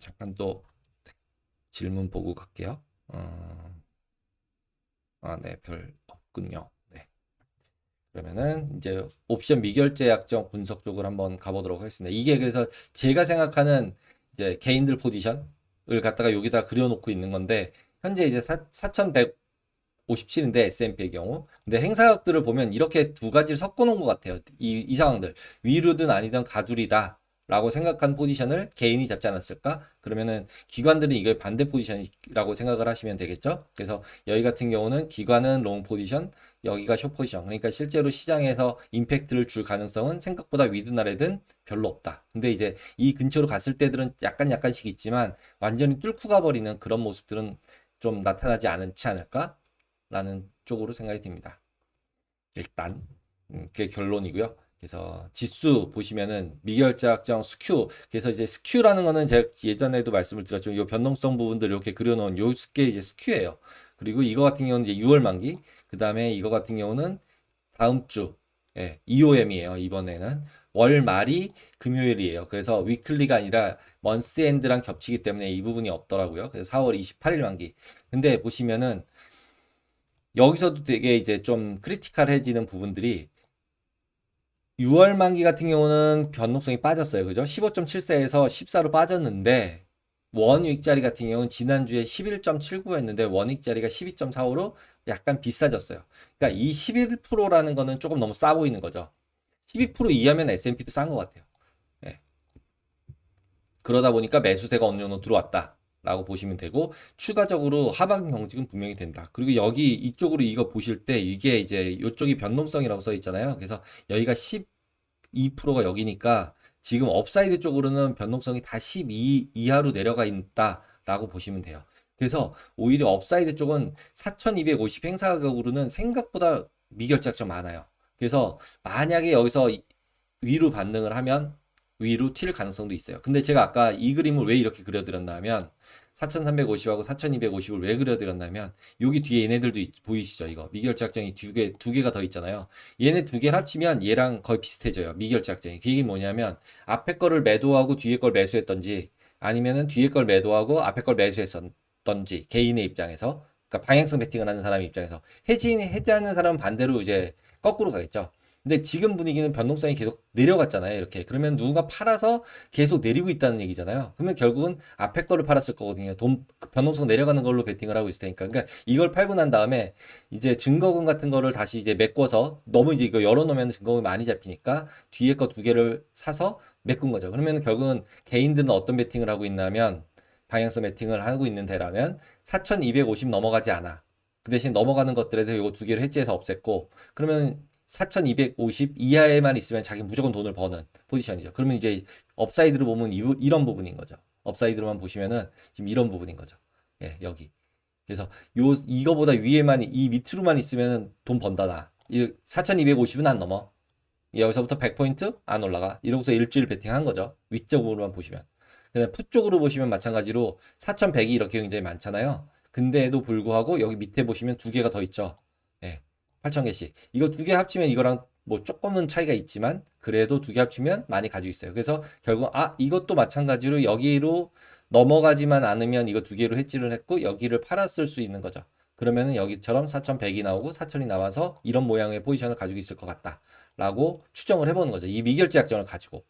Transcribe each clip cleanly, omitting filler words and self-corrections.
잠깐 또 질문 보고 갈게요. 네, 별 없군요. 네. 그러면은 이제 옵션 미결제 약정 분석 쪽으로 한번 가보도록 하겠습니다. 이게 그래서 제가 생각하는 이제 개인들 포지션을 갖다가 여기다 그려놓고 있는 건데 현재 이제 4157인데 S&P의 경우 근데 행사각들을 보면 이렇게 두 가지를 섞어 놓은 것 같아요. 이 상황들 위로든 아니든 가두리다 라고 생각한 포지션을 개인이 잡지 않았을까? 그러면은 기관들은 이걸 반대 포지션이라고 생각을 하시면 되겠죠? 그래서 여기 같은 경우는 기관은 롱 포지션, 여기가 숏 포지션. 그러니까 실제로 시장에서 임팩트를 줄 가능성은 생각보다 위든 아래든 별로 없다. 근데 이제 이 근처로 갔을 때들은 약간씩 있지만 완전히 뚫고 가버리는 그런 모습들은 좀 나타나지 않지 않을까? 라는 쪽으로 생각이 듭니다. 일단 그게 결론이고요. 그래서 지수 보시면은 미결자학정 스큐. 그래서 이제 스큐라는 거는 제가 예전에도 말씀을 드렸지만 이 변동성 부분들 이렇게 그려놓은 요게 이제 스큐예요. 그리고 이거 같은 경우는 이제 6월 만기. 그 다음에 이거 같은 경우는 다음 주 EOM이에요. 이번에는 월 말이 금요일이에요. 그래서 위클리가 아니라 먼스 엔드랑 겹치기 때문에 이 부분이 없더라고요. 그래서 4월 28일 만기. 근데 보시면은 여기서도 되게 이제 좀 크리티컬해지는 부분들이 6월 만기 같은 경우는 변동성이 빠졌어요. 그죠? 15.74에서 14로 빠졌는데 원익자리 같은 경우는 지난주에 11.79였는데 원익자리가 12.45로 약간 비싸졌어요. 그러니까 이 11%라는 거는 조금 너무 싸 보이는 거죠. 12% 이하면 S&P도 싼 것 같아요. 예. 그러다 보니까 매수세가 어느 정도 들어왔다. 라고 보시면 되고 추가적으로 하방 경직은 분명히 된다. 그리고 여기 이쪽으로 이거 보실 때 이게 이제 이쪽이 변동성이라고 써 있잖아요. 그래서 여기가 12%가 여기니까 지금 업사이드 쪽으로는 변동성이 다 12 이하로 내려가 있다라고 보시면 돼요. 그래서 오히려 업사이드 쪽은 4250 행사각으로는 생각보다 미결작점 많아요. 그래서 만약에 여기서 위로 반등을 하면 위로 튈 가능성도 있어요. 근데 제가 아까 이 그림을 왜 이렇게 그려드렸나 하면 4350하고 4250을 왜 그려드렸냐면 여기 뒤에 얘네들도 보이시죠? 이거 미결작정이 두 개가 더 있잖아요. 얘네 두 개를 합치면 얘랑 거의 비슷해져요. 미결작정이. 그게 뭐냐면 앞에 거를 매도하고 뒤에 걸 매수했던지 아니면은 뒤에 걸 매도하고 앞에 걸 매수했었던지 개인의 입장에서 그러니까 방향성 베팅을 하는 사람 입장에서 해지하는 사람은 반대로 이제 거꾸로 가겠죠. 근데 지금 분위기는 변동성이 계속 내려갔잖아요. 이렇게. 그러면 누군가 팔아서 계속 내리고 있다는 얘기잖아요. 그러면 결국은 앞에 거를 팔았을 거거든요. 변동성 내려가는 걸로 베팅을 하고 있을 테니까. 그러니까 이걸 팔고 난 다음에 이제 증거금 같은 거를 다시 이제 메꿔서 너무 이제 이거 열어놓으면 증거금이 많이 잡히니까 뒤에 거 두 개를 사서 메꾼 거죠. 그러면 결국은 개인들은 어떤 베팅을 하고 있냐면 방향성 베팅을 하고 있는 데라면 4250 넘어가지 않아. 그 대신 넘어가는 것들에서 이거 두 개를 해지해서 없앴고 그러면 4250 이하에만 있으면 자기 무조건 돈을 버는 포지션이죠. 그러면 이제 업사이드로 보면 이런 부분인 거죠. 업사이드로만 보시면은 지금 이런 부분인 거죠. 예, 여기. 그래서 이거보다 위에만 이 밑으로만 있으면은 돈 번다 나. 4250은 안 넘어. 여기서부터 100포인트 안 올라가. 이러고서 일주일 베팅한 거죠. 위쪽으로만 보시면. 그다음에 풋 쪽으로 보시면 마찬가지로 4100이 이렇게 굉장히 많잖아요. 근데에도 불구하고 여기 밑에 보시면 두 개가 더 있죠. 예. 8000개씩. 이거 두 개 합치면 이거랑 뭐 조금은 차이가 있지만 그래도 두 개 합치면 많이 가지고 있어요. 그래서 결국 이것도 마찬가지로 여기로 넘어가지만 않으면 이거 두 개로 해지를 했고 여기를 팔았을 수 있는 거죠. 그러면은 여기처럼 4100이 나오고 4000이 나와서 이런 모양의 포지션을 가지고 있을 것 같다라고 추정을 해보는 거죠. 이 미결제 약정을 가지고.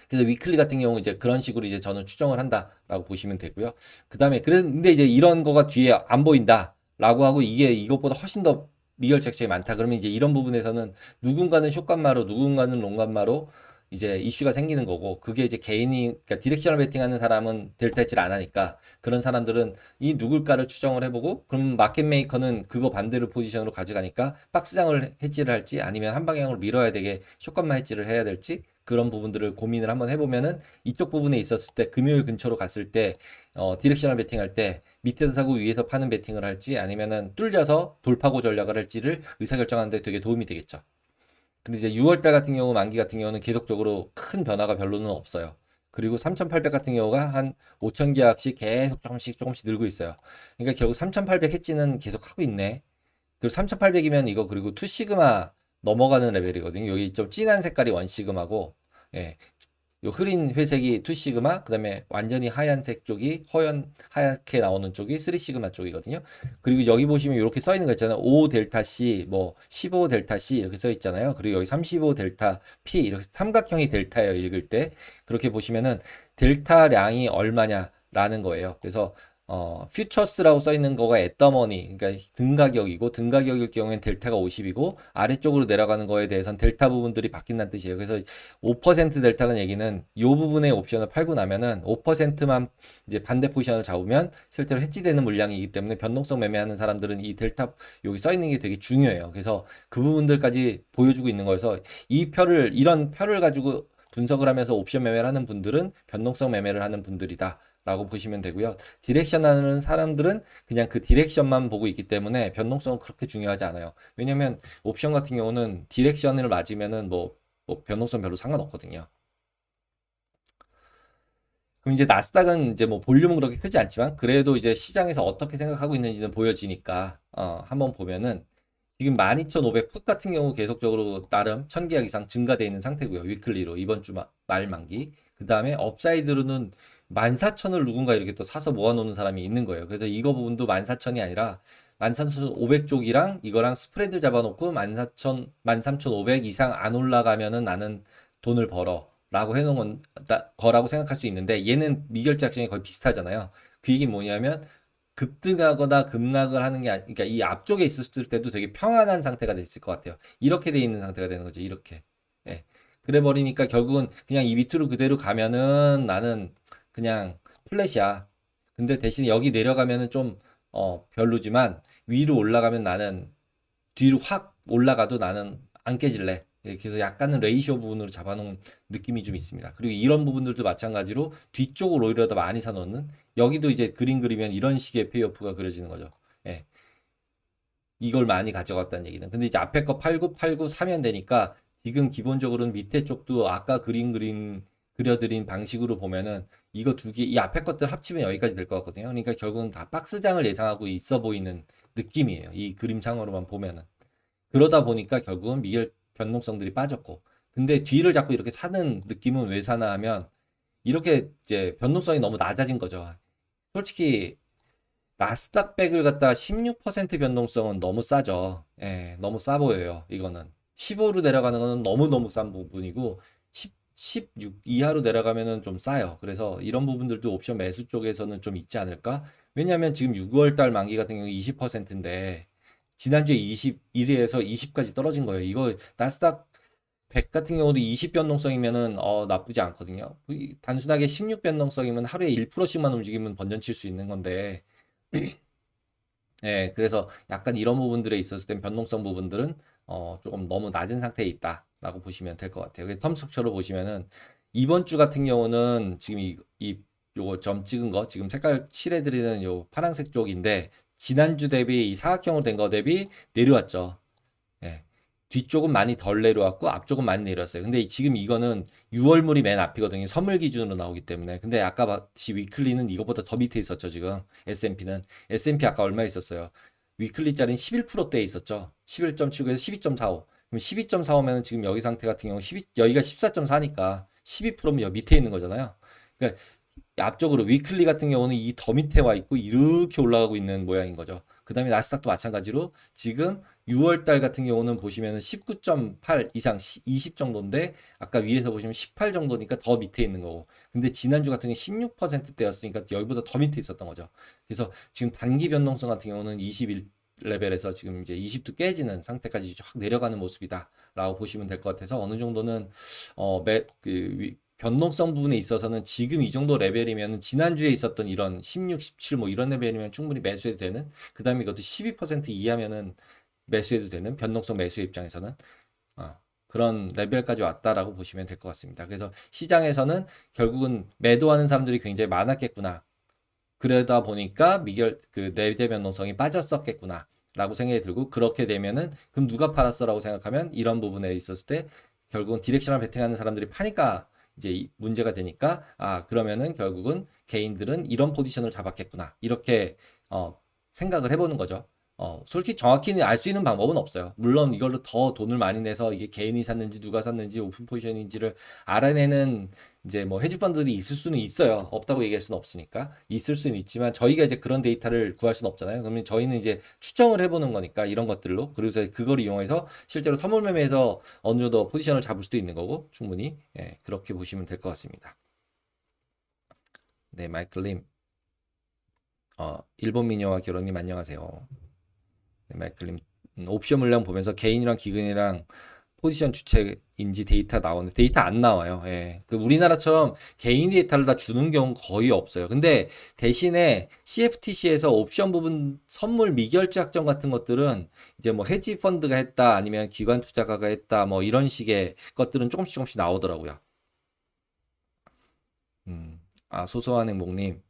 그래서 위클리 같은 경우 이제 그런 식으로 이제 저는 추정을 한다라고 보시면 되고요. 그다음에 근데 이제 이런 거가 뒤에 안 보인다라고 하고 이게 이것보다 훨씬 더 미결책정이 많다. 그러면 이제 이런 부분에서는 누군가는 숏감마로 누군가는 롱감마로 이제 이슈가 생기는 거고 그게 이제 개인이 그러니까 디렉셔널 베팅하는 사람은 델타 해지를 안 하니까 그런 사람들은 이 누굴까를 추정을 해보고 그럼 마켓 메이커는 그거 반대로 포지션으로 가져가니까 박스장을 해지를 할지 아니면 한 방향으로 밀어야 되게 숏감마 해지를 해야 될지 그런 부분들을 고민을 한번 해보면은 이쪽 부분에 있었을 때 금요일 근처로 갔을 때 디렉셔널 베팅할 때 밑에서 사고 위에서 파는 베팅을 할지 아니면은 뚫려서 돌파고 전략을 할지를 의사결정하는 데 되게 도움이 되겠죠. 근데 이제 6월달 같은 경우 만기 같은 경우는 계속적으로 큰 변화가 별로는 없어요. 그리고 3,800 같은 경우가 한 5,000 계약씩 계속 조금씩 늘고 있어요. 그러니까 결국 3,800 해지는 계속 하고 있네. 그리고 3,800이면 이거 그리고 2시그마 넘어가는 레벨이거든요. 여기 좀 진한 색깔이 1시그마고 예. 요 흐린 회색이 2시그마, 그 다음에 완전히 하얀색 쪽이 하얗게 나오는 쪽이 3시그마 쪽이거든요. 그리고 여기 보시면 이렇게 써 있는 거 있잖아요. 5 델타 C, 뭐 15 델타 C 이렇게 써 있잖아요. 그리고 여기 35 델타 P 이렇게 삼각형이 델타예요. 읽을 때 그렇게 보시면은 델타량이 얼마냐라는 거예요. 그래서 퓨처스라고 써 있는 거가 앳더머니, 그러니까 등가격이고, 등가격일 경우엔 델타가 50이고, 아래쪽으로 내려가는 거에 대해서는 델타 부분들이 바뀐다는 뜻이에요. 그래서 5% 델타는 얘기는 이 부분의 옵션을 팔고 나면은 5%만 이제 반대 포지션을 잡으면 실제로 해지되는 물량이기 때문에 변동성 매매하는 사람들은 이 델타 여기 써 있는 게 되게 중요해요. 그래서 그 부분들까지 보여주고 있는 거여서 이런 표를 가지고 분석을 하면서 옵션 매매를 하는 분들은 변동성 매매를 하는 분들이다. 라고 보시면 되고요. 디렉션 하는 사람들은 그냥 그 디렉션만 보고 있기 때문에 변동성은 그렇게 중요하지 않아요. 왜냐면 옵션 같은 경우는 디렉션을 맞으면은 뭐 변동성 별로 상관없거든요. 그럼 이제 나스닥은 이제 뭐 볼륨은 그렇게 크지 않지만 그래도 이제 시장에서 어떻게 생각하고 있는지는 보여지니까 한번 보면은 지금 12,500 풋 같은 경우 계속적으로 나름 1000계약 이상 증가되어 있는 상태고요. 위클리로 이번 주 말 만기. 그 다음에 업사이드로는 14,000을 누군가 이렇게 또 사서 모아놓는 사람이 있는 거예요. 그래서 이거 부분도 14,000이 아니라 14,500 쪽이랑 이거랑 스프레드 잡아놓고 13,500 이상 안 올라가면은 나는 돈을 벌어. 라고 해놓은 거라고 생각할 수 있는데 얘는 미결제 액션이 거의 비슷하잖아요. 그 얘기 뭐냐면 급등하거나 급락을 하는 게 그러니까 이 앞쪽에 있었을 때도 되게 평안한 상태가 됐을 것 같아요. 이렇게 돼 있는 상태가 되는 거죠. 이렇게. 예. 그래 버리니까 결국은 그냥 이 밑으로 그대로 가면은 나는 그냥 플랫이야. 근데 대신 여기 내려가면은 좀 별로지만 위로 올라가면 나는 뒤로 확 올라가도 나는 안 깨질래. 이렇게 해서 약간은 레이쇼 부분으로 잡아놓은 느낌이 좀 있습니다. 그리고 이런 부분들도 마찬가지로 뒤쪽을 오히려 더 많이 사놓는 여기도 이제 그림 그리면 이런 식의 페이오프가 그려지는 거죠. 예. 이걸 많이 가져갔다는 얘기는. 근데 이제 앞에 거 팔고 사면 되니까 지금 기본적으로는 밑에 쪽도 아까 그려드린 방식으로 보면은 이거 두 개, 이 앞에 것들 합치면 여기까지 될 것 같거든요. 그러니까 결국은 다 박스장을 예상하고 있어 보이는 느낌이에요. 이 그림상으로만 보면은. 그러다 보니까 결국은 미결 변동성들이 빠졌고. 근데 뒤를 자꾸 이렇게 사는 느낌은 왜 사나 하면 이렇게 이제 변동성이 너무 낮아진 거죠. 솔직히 나스닥 100을 갖다 16% 변동성은 너무 싸죠. 예, 너무 싸 보여요. 이거는 15로 내려가는 거는 너무너무 싼 부분이고 16 이하로 내려가면은 좀 싸요. 그래서 이런 부분들도 옵션 매수 쪽에서는 좀 있지 않을까? 왜냐하면 지금 6월 달 만기 같은 경우 20%인데 지난주에 21에서 20까지 떨어진 거예요. 이거 나스닥 100 같은 경우도 20 변동성이면은 나쁘지 않거든요. 단순하게 16 변동성이면 하루에 1%씩만 움직이면 번전칠 수 있는 건데 예, 그래서 약간 이런 부분들에 있었을 땐 변동성 부분들은 조금 너무 낮은 상태에 있다라고 보시면 될 것 같아요. 그래서 텀스트럭처로 보시면은 이번 주 같은 경우는 지금 요거 점 찍은 거 지금 색깔 칠해드리는 요 파란색 쪽인데 지난주 대비 이 사각형으로 된 거 대비 내려왔죠. 예. 뒤쪽은 많이 덜 내려왔고 앞쪽은 많이 내려왔어요. 근데 지금 이거는 6월물이 맨 앞이거든요. 선물 기준으로 나오기 때문에. 근데 아까 봤듯이 위클리는 이거보다 더 밑에 있었죠, 지금. S&P는. S&P 아까 얼마 있었어요? 위클리짜리는 11%대에 있었죠. 11.79에서 12.45. 그럼 12.45면 지금 여기 상태 같은 경우 여기가 14.4니까 12%면 여기 밑에 있는 거잖아요. 그러니까 앞쪽으로 위클리 같은 경우는 이 더 밑에 와 있고 이렇게 올라가고 있는 모양인 거죠. 그 다음에 나스닥도 마찬가지로 지금 6월 달 같은 경우는 보시면은 19.8 이상 20 정도인데 아까 위에서 보시면 18 정도니까 더 밑에 있는 거고. 근데 지난주 같은 경우는 16%대였으니까 여기보다 더 밑에 있었던 거죠. 그래서 지금 단기 변동성 같은 경우는 21 레벨에서 지금 이제 20도 깨지는 상태까지 확 내려가는 모습이다라고 보시면 될 것 같아서 어느 정도는 변동성 부분에 있어서는 지금 이 정도 레벨이면 지난주에 있었던 이런 16, 17 뭐 이런 레벨이면 충분히 매수해도 되는 그 다음에 이것도 12% 이하면은 매수해도 되는 변동성 매수 입장에서는 그런 레벨까지 왔다라고 보시면 될 것 같습니다. 그래서 시장에서는 결국은 매도하는 사람들이 굉장히 많았겠구나. 그러다 보니까 내재 변동성이 빠졌었겠구나. 라고 생각이 들고 그렇게 되면은 그럼 누가 팔았어라고 생각하면 이런 부분에 있었을 때 결국은 디렉셔널 베팅하는 사람들이 파니까 이제 문제가 되니까 그러면은 결국은 개인들은 이런 포지션을 잡았겠구나. 이렇게 생각을 해보는 거죠. 솔직히 정확히 알 수 있는 방법은 없어요. 물론 이걸로 더 돈을 많이 내서 이게 개인이 샀는지 누가 샀는지 오픈 포지션인지를 알아내는 이제 뭐 헤지펀드들이 있을 수는 있어요. 없다고 얘기할 수는 없으니까. 있을 수는 있지만 저희가 이제 그런 데이터를 구할 수는 없잖아요. 그러면 저희는 이제 추정을 해보는 거니까 이런 것들로. 그래서 그걸 이용해서 실제로 선물 매매에서 어느 정도 포지션을 잡을 수도 있는 거고 충분히 예, 그렇게 보시면 될 것 같습니다. 네, 마이클님. 일본 미녀와 결혼님 안녕하세요. 네, 마이클님. 옵션 물량 보면서 개인이랑 기근이랑 포지션 주체인지 데이터 나오는데 데이터 안 나와요. 예. 그 우리나라처럼 개인 데이터를 다 주는 경우 거의 없어요. 근데 대신에 CFTC에서 옵션 부분 선물 미결제 확정 같은 것들은 이제 뭐 헤지 펀드가 했다 아니면 기관 투자가가 했다 뭐 이런 식의 것들은 조금씩 조금씩 나오더라고요. 소소한 행복님.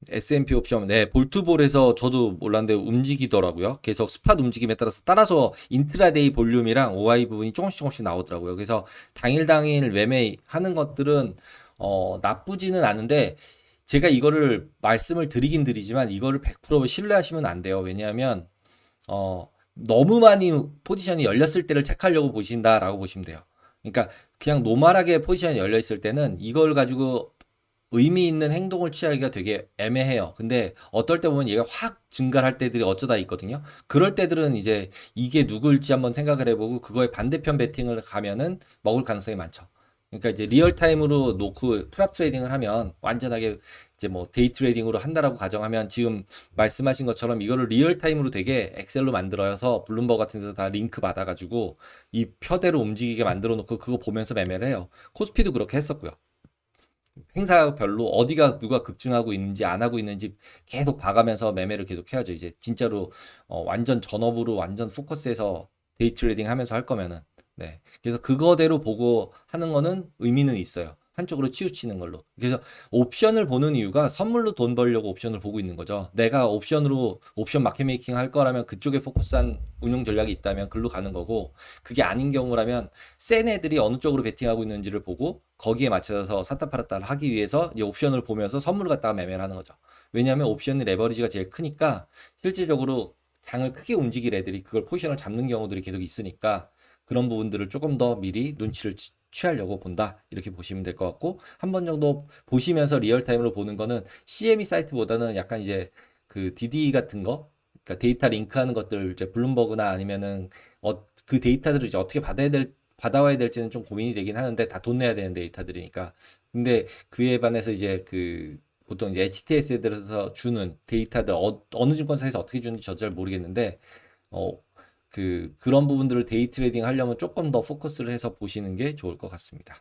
S&P 옵션, 네, 볼트볼에서 저도 몰랐는데 움직이더라고요. 계속 스팟 움직임에 따라서 인트라데이 볼륨이랑 OI 부분이 조금씩 조금씩 나오더라고요. 그래서 당일 매매하는 것들은, 나쁘지는 않은데, 제가 이거를 말씀을 드리긴 드리지만, 이거를 100% 신뢰하시면 안 돼요. 왜냐하면, 너무 많이 포지션이 열렸을 때를 체크하려고 보신다라고 보시면 돼요. 그러니까 그냥 노멀하게 포지션이 열려 있을 때는 이걸 가지고 의미 있는 행동을 취하기가 되게 애매해요. 근데 어떨 때 보면 얘가 확 증가할 때들이 어쩌다 있거든요. 그럴 때들은 이제 이게 누구일지 한번 생각을 해보고 그거에 반대편 베팅을 가면은 먹을 가능성이 많죠. 그러니까 이제 리얼타임으로 놓고 프랍 트레이딩을 하면 완전하게 이제 뭐 데이 트레이딩으로 한다라고 가정하면 지금 말씀하신 것처럼 이거를 리얼타임으로 되게 엑셀로 만들어서 블룸버그 같은 데서 다 링크 받아가지고 이 표대로 움직이게 만들어 놓고 그거 보면서 매매를 해요. 코스피도 그렇게 했었고요. 행사별로 어디가 누가 급증하고 있는지 안 하고 있는지 계속 봐가면서 매매를 계속 해야죠. 이제 진짜로 완전 전업으로 완전 포커스해서 데이 트레이딩 하면서 할 거면은 네. 그래서 그거대로 보고 하는 거는 의미는 있어요. 한쪽으로 치우치는 걸로. 그래서 옵션을 보는 이유가 선물로 돈 벌려고 옵션을 보고 있는 거죠. 내가 옵션으로 옵션 마켓 메이킹 할 거라면 그쪽에 포커스한 운용 전략이 있다면 글로 가는 거고 그게 아닌 경우라면 센 애들이 어느 쪽으로 베팅하고 있는지를 보고 거기에 맞춰서 샀다 팔았다를 하기 위해서 이제 옵션을 보면서 선물을 갖다가 매매를 하는 거죠. 왜냐하면 옵션의 레버리지가 제일 크니까 실질적으로 장을 크게 움직일 애들이 그걸 포지션을 잡는 경우들이 계속 있으니까 그런 부분들을 조금 더 미리 눈치를 취하려고 본다. 이렇게 보시면 될 것 같고, 한 번 정도 보시면서 리얼타임으로 보는 거는 CME 사이트보다는 약간 이제 그 DD 같은 거, 그러니까 데이터 링크하는 것들, 이제 블룸버그나 아니면은 그 데이터들을 이제 어떻게 받아와야 될지는 좀 고민이 되긴 하는데 다 돈 내야 되는 데이터들이니까. 근데 그에 반해서 이제 그 보통 이제 HTS에 들어서 주는 데이터들 어느 증권사에서 어떻게 주는지 저도 잘 모르겠는데 어, 그런 부분들을 데이 트레이딩 하려면 조금 더 포커스를 해서 보시는 게 좋을 것 같습니다.